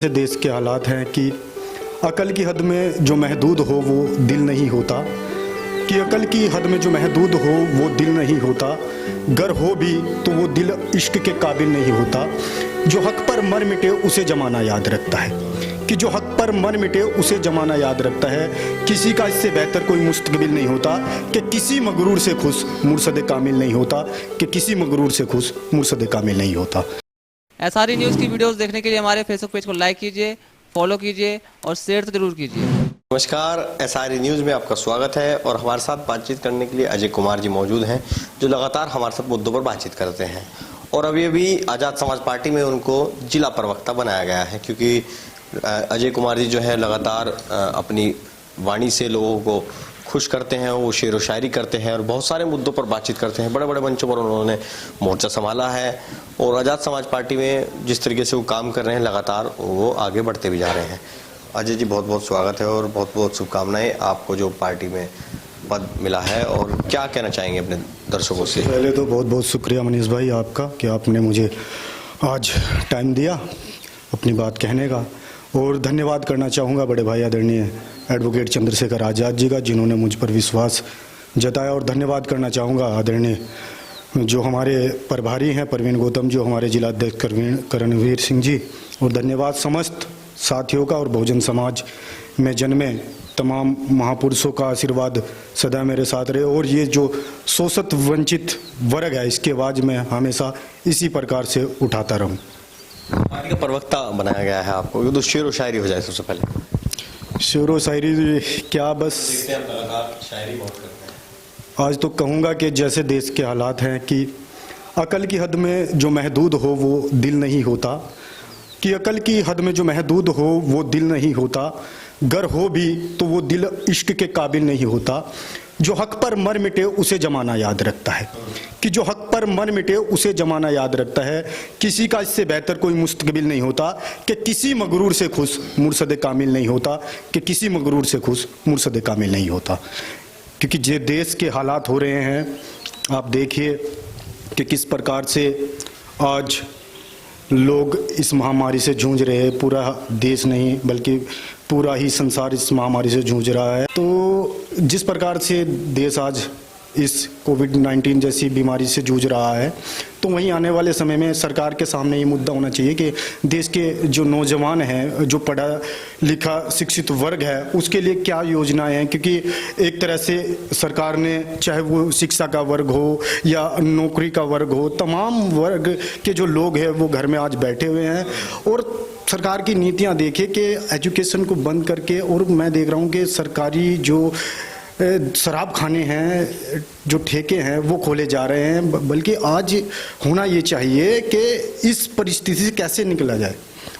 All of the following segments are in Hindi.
देश के हालात हैं कि अकल की हद में जो महदूद हो वो दिल नहीं होता, कि अकल की हद में जो महदूद हो वो दिल नहीं होता, गर हो भी तो वो दिल इश्क के काबिल नहीं होता। जो हक पर मर मिटे उसे ज़माना याद रखता है, कि जो हक पर मर मिटे उसे ज़माना याद रखता है। किसी का इससे बेहतर कोई मुस्तकबिल नहीं होता, कि किसी मगरूर से खुश मुर्शद कामिल नहीं होता, कि किसी मगरूर से खुश मुर्शद कामिल नहीं होता। एसआरई न्यूज़ की वीडियोस देखने के लिए हमारे फेसबुक पेज को लाइक कीजिए, फॉलो कीजिए और शेयर तो जरूर कीजिए। नमस्कार, एसआरई न्यूज़ में आपका स्वागत है और हमारे साथ बातचीत करने के लिए अजय कुमार जी मौजूद हैं, जो लगातार हमारे साथ मुद्दों पर बातचीत करते हैं। और अभी आज़ाद समाज पार्टी में उनको जिला प्रवक्ता बनाया गया है, क्योंकि अजय कुमार जी जो है लगातार अपनी वाणी से लोगों को खुश करते हैं, वो शेर व शायरी करते हैं और बहुत सारे मुद्दों पर बातचीत करते हैं। बड़े बड़े मंचों पर उन्होंने मोर्चा संभाला है और आज़ाद समाज पार्टी में जिस तरीके से वो काम कर रहे हैं लगातार वो आगे बढ़ते भी जा रहे हैं। अजय जी, बहुत बहुत स्वागत है और बहुत बहुत शुभकामनाएं आपको जो पार्टी में पद मिला है, और क्या कहना चाहेंगे अपने दर्शकों से? पहले तो बहुत बहुत शुक्रिया मनीष भाई आपका कि आपने मुझे आज टाइम दिया अपनी बात कहने का, और धन्यवाद करना चाहूँगा बड़े भाई आदरणीय एडवोकेट चंद्रशेखर आज़ाद जी का, जिन्होंने मुझ पर विश्वास जताया। और धन्यवाद करना चाहूँगा आदरणीय जो हमारे प्रभारी हैं प्रवीण गौतम, जो हमारे जिला अध्यक्ष करणवीर सिंह जी, और धन्यवाद समस्त साथियों का और बहुजन समाज में जन्मे तमाम महापुरुषों का आशीर्वाद सदा मेरे साथ रहे। और ये जो शोषित वंचित वर्ग है, इसकी आवाज़ मैं हमेशा इसी प्रकार से उठाता रहूँ। पार्टी का प्रवक्ता बनाया गया है आपको, ये तो शेर व शायरी हो जाए। सबसे पहले शेर व शायरी क्या, बस शायरी बहुत करते हैं। आज तो कहूँगा कि जैसे देश के हालात हैं कि अकल की हद में जो महदूद हो वो दिल नहीं होता, कि अकल की हद में जो महदूद हो वो दिल नहीं होता, गर हो भी तो वो दिल इश्क के काबिल नहीं होता। जो हक पर मर मिटे उसे ज़माना याद रखता है, कि जो हक पर मर मिटे उसे ज़माना याद रखता है। किसी का इससे बेहतर कोई मुस्तकबिल नहीं होता, कि किसी मगरूर से खुश मुर्शद कामिल नहीं होता, कि किसी मगरूर से खुश मुर्शद कामिल नहीं होता। क्योंकि जो देश के हालात हो रहे हैं, आप देखिए कि किस प्रकार से आज लोग इस महामारी से जूझ रहे हैं। पूरा देश नहीं बल्कि पूरा ही संसार इस महामारी से जूझ रहा है। तो जिस प्रकार से देश आज इस कोविड-19 जैसी बीमारी से जूझ रहा है, तो वहीं आने वाले समय में सरकार के सामने ये मुद्दा होना चाहिए कि देश के जो नौजवान हैं, जो पढ़ा लिखा शिक्षित वर्ग है, उसके लिए क्या योजनाएं हैं। क्योंकि एक तरह से सरकार ने, चाहे वो शिक्षा का वर्ग हो या नौकरी का वर्ग हो, तमाम वर्ग के जो लोग हैं वो घर में आज बैठे हुए हैं। और सरकार की नीतियां देखिए कि एजुकेशन को बंद करके, और मैं देख रहा हूँ कि सरकारी जो शराब खाने हैं, जो ठेके हैं वो खोले जा रहे हैं। बल्कि आज होना ये चाहिए कि इस परिस्थिति से कैसे निकला जाए।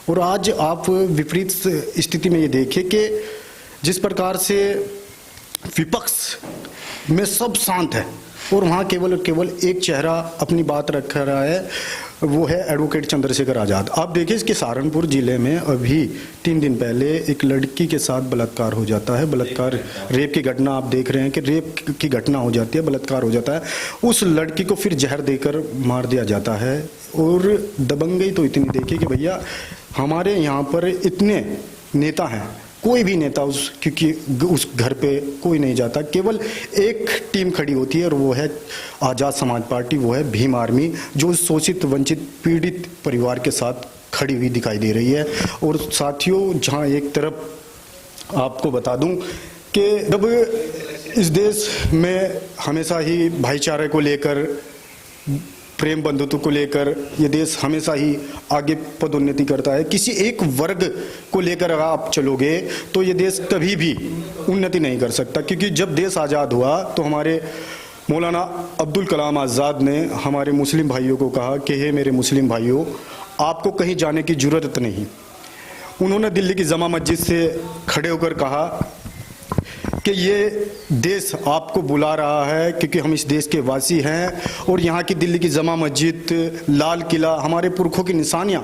और आज आप विपरीत स्थिति में ये देखिए कि जिस प्रकार से विपक्ष में सब शांत है और वहाँ केवल और केवल एक चेहरा अपनी बात रख रहा है, वो है एडवोकेट चंद्रशेखर आज़ाद। आप देखिए इसके सहारनपुर ज़िले में अभी 3 दिन पहले एक लड़की के साथ बलात्कार हो जाता है। बलात्कार, रेप की घटना आप देख रहे हैं कि रेप की घटना हो जाती है, बलात्कार हो जाता है। उस लड़की को फिर जहर देकर मार दिया जाता है। और दबंगई तो इतनी देखिए कि भैया हमारे यहाँ पर इतने नेता हैं, कोई भी नेता क्योंकि उस घर पे कोई नहीं जाता, केवल एक टीम खड़ी होती है और वो है आज़ाद समाज पार्टी, वो है भीम आर्मी, जो शोषित वंचित पीड़ित परिवार के साथ खड़ी हुई दिखाई दे रही है। और साथियों, जहां एक तरफ आपको बता दूं कि जब इस देश में हमेशा ही भाईचारे को लेकर, प्रेम बंधुत्व को लेकर ये देश हमेशा ही आगे पदोन्नति करता है। किसी एक वर्ग को लेकर अगर आप चलोगे तो ये देश कभी भी उन्नति नहीं कर सकता। क्योंकि जब देश आज़ाद हुआ तो हमारे मौलाना अब्दुल कलाम आज़ाद ने हमारे मुस्लिम भाइयों को कहा कि हे मेरे मुस्लिम भाइयों, आपको कहीं जाने की ज़रूरत नहीं। उन्होंने दिल्ली की जमा मस्जिद से खड़े होकर कहा कि ये देश आपको बुला रहा है, क्योंकि हम इस देश के वासी हैं। और यहाँ की दिल्ली की जमा मस्जिद, लाल किला, हमारे पुरखों की निशानियाँ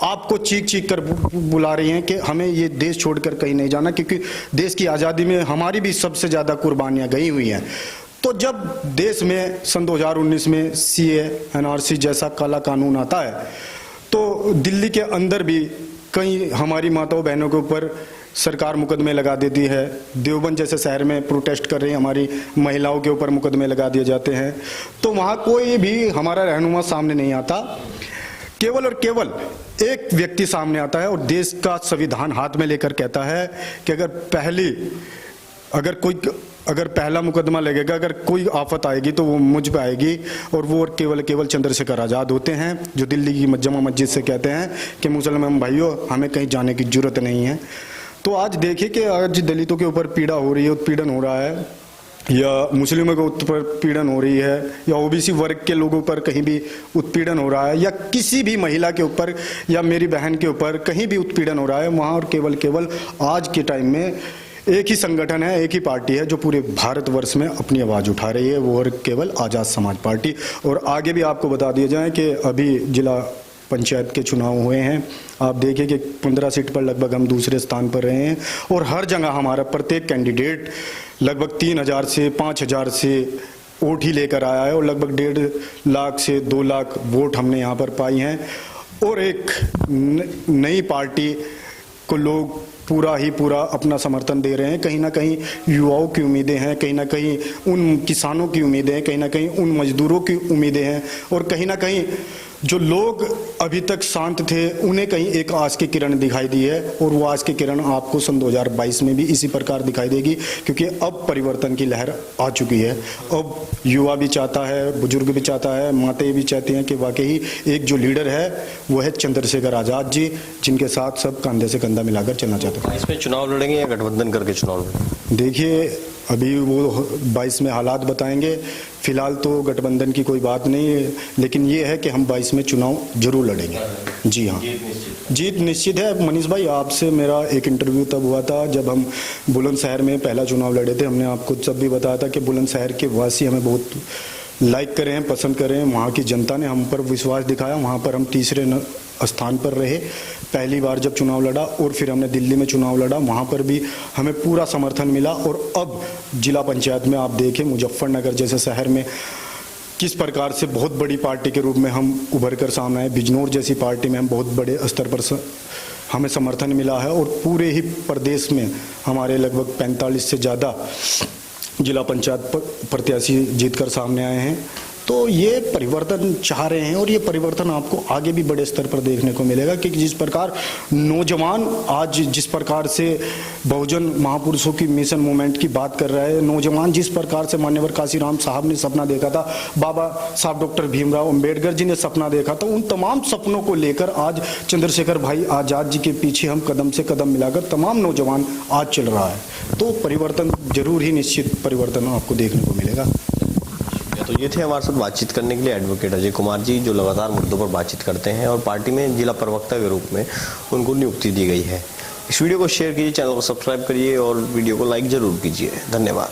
आपको चीख चीख कर बुला रही हैं कि हमें ये देश छोड़कर कहीं नहीं जाना, क्योंकि देश की आज़ादी में हमारी भी सबसे ज़्यादा कुर्बानियाँ गई हुई हैं। तो जब देश में सन 2019 में CA NRC जैसा काला कानून आता है, तो दिल्ली के अंदर भी कई हमारी माताओं बहनों के ऊपर सरकार मुकदमे लगा देती है। देवबंद जैसे शहर में प्रोटेस्ट कर रही हमारी महिलाओं के ऊपर मुकदमे लगा दिए जाते हैं। तो वहाँ कोई भी हमारा रहनुमा सामने नहीं आता, केवल और केवल एक व्यक्ति सामने आता है और देश का संविधान हाथ में लेकर कहता है कि अगर पहला मुकदमा लगेगा, अगर कोई आफत आएगी तो वो मुझ पे आएगी। और वो केवल चंद्रशेखर आज़ाद होते हैं, जो दिल्ली की जमा मस्जिद से कहते हैं कि मुसलमान भाइयों हमें कहीं जाने की जरूरत नहीं है। तो आज देखिए कि आज दलितों के ऊपर पीड़ा हो रही है, उत्पीड़न हो रहा है, या मुस्लिमों के ऊपर पीड़न हो रही है, या ओबीसी वर्ग के लोगों पर कहीं भी उत्पीड़न हो रहा है, या किसी भी महिला के ऊपर या मेरी बहन के ऊपर कहीं भी उत्पीड़न हो रहा है, वहाँ और केवल आज के टाइम में एक ही संगठन है, एक ही पार्टी है जो पूरे भारतवर्ष में अपनी आवाज़ उठा रही है, वो और केवल आज़ाद समाज पार्टी। और आगे भी आपको बता दिया जाए कि अभी जिला पंचायत के चुनाव हुए हैं, आप देखिए कि 15 सीट पर लगभग हम दूसरे स्थान पर रहे हैं। और हर जगह हमारा प्रत्येक कैंडिडेट लगभग 3000 से 5000 से वोट ही लेकर आया है, और लगभग 1.5 लाख से 2 लाख वोट हमने यहाँ पर पाई हैं। और एक नई पार्टी को लोग पूरा अपना समर्थन दे रहे हैं। कहीं ना कहीं युवाओं की उम्मीदें हैं, कहीं ना कहीं उन किसानों की उम्मीदें हैं, कहीं ना कहीं उन मजदूरों की उम्मीदें हैं, और कहीं ना कहीं जो लोग अभी तक शांत थे उन्हें कहीं एक आस की किरण दिखाई दी है। और वो आस की किरण आपको सन 2022 में भी इसी प्रकार दिखाई देगी, क्योंकि अब परिवर्तन की लहर आ चुकी है। अब युवा भी चाहता है, बुजुर्ग भी चाहता है, माताएं भी चाहती हैं कि वाकई एक जो लीडर है वो है चंद्रशेखर आज़ाद जी, जिनके साथ सब कंधे से कंधा मिलाकर चलना चाहते हैं। इसमें चुनाव लड़ेंगे या गठबंधन करके चुनाव लड़ेंगे? देखिए अभी वो 22 में हालात बताएंगे, फिलहाल तो गठबंधन की कोई बात नहीं है, लेकिन ये है कि हम 22 में चुनाव जरूर लड़ेंगे। जी हाँ, जीत निश्चित है। मनीष भाई, आपसे मेरा एक इंटरव्यू तब हुआ था जब हम बुलंदशहर में पहला चुनाव लड़े थे। हमने आपको तब भी बताया था कि बुलंदशहर के वासी हमें बहुत लाइक कर रहे हैं, पसंद कर रहे हैं। वहाँ की जनता ने हम पर विश्वास दिखाया, वहाँ पर हम तीसरे स्थान पर रहे पहली बार जब चुनाव लड़ा। और फिर हमने दिल्ली में चुनाव लड़ा, वहाँ पर भी हमें पूरा समर्थन मिला। और अब जिला पंचायत में आप देखें मुजफ्फरनगर जैसे शहर में किस प्रकार से बहुत बड़ी पार्टी के रूप में हम उभर कर सामने आए। बिजनौर जैसी पार्टी में हम बहुत बड़े स्तर पर हमें समर्थन मिला है। और पूरे ही प्रदेश में हमारे लगभग 45 से ज़्यादा जिला पंचायत प्रत्याशी जीतकर सामने आए हैं। तो ये परिवर्तन चाह रहे हैं, और ये परिवर्तन आपको आगे भी बड़े स्तर पर देखने को मिलेगा। कि जिस प्रकार नौजवान आज जिस प्रकार से बहुजन महापुरुषों की मिशन मूवमेंट की बात कर रहा है, नौजवान जिस प्रकार से मान्यवर काशीराम साहब ने सपना देखा था, बाबा साहब डॉक्टर भीमराव अंबेडकर जी ने सपना देखा था, उन तमाम सपनों को लेकर आज चंद्रशेखर भाई आज़ाद जी के पीछे हम कदम से कदम मिलाकर तमाम नौजवान आज चल रहा है। तो परिवर्तन जरूर ही निश्चित परिवर्तन आपको देखने को मिलेगा। तो ये थे हमारे साथ बातचीत करने के लिए एडवोकेट अजय कुमार जी, जो लगातार मुद्दों पर बातचीत करते हैं और पार्टी में जिला प्रवक्ता के रूप में उनको नियुक्ति दी गई है। इस वीडियो को शेयर कीजिए, चैनल को सब्सक्राइब करिए और वीडियो को लाइक जरूर कीजिए। धन्यवाद।